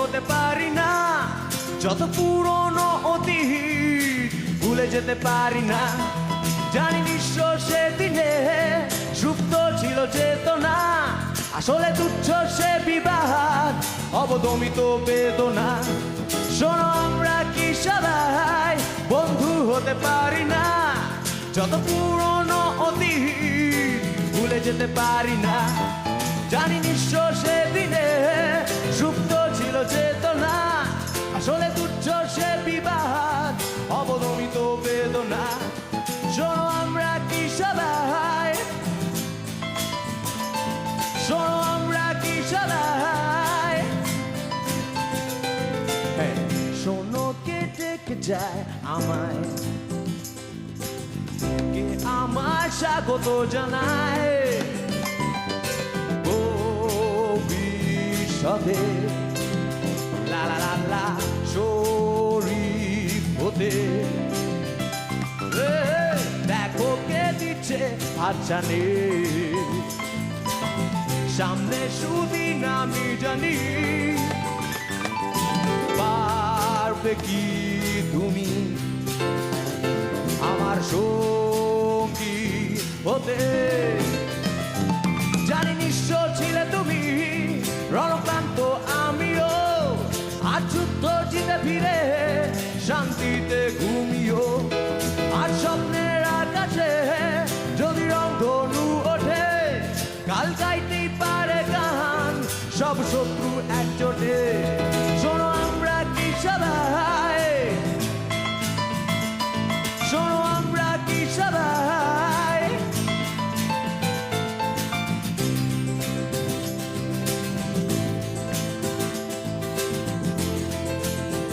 হতে পারি না, যত পুরনো অতীত ভুলে যেতে পারি না। জানি নিঃস্ব সে দিনে সুপ্ত ছিল চেতনা, আসলে তুচ্ছ সে বিবাদ অবদমিত বেদনা। শোনো আমরা কি সবাই বন্ধু হতে পারি না, যত পুরনো অতীত ভুলে যেতে পারি না। জানি নিঃস্ব সে দিনে সুপ্ত ছিল চেতনা, আসলে তুচ্ছ সে বিবাদ অবদমিত বেদনা। শোনো আমরা কি সবাই, শোনো আমরা কি সবাই, শোনো কে ডেকে যায় আমায়, কে আমার স্বাগত জানায় ভবিষ্যতে। লা লা লা লা শরীফ হতে, দেখো কে দিচ্ছে আচ্ছানে, সামনে সুদিন আমি জানি। পারবে কি তুমি আমার সঙ্গী হতে?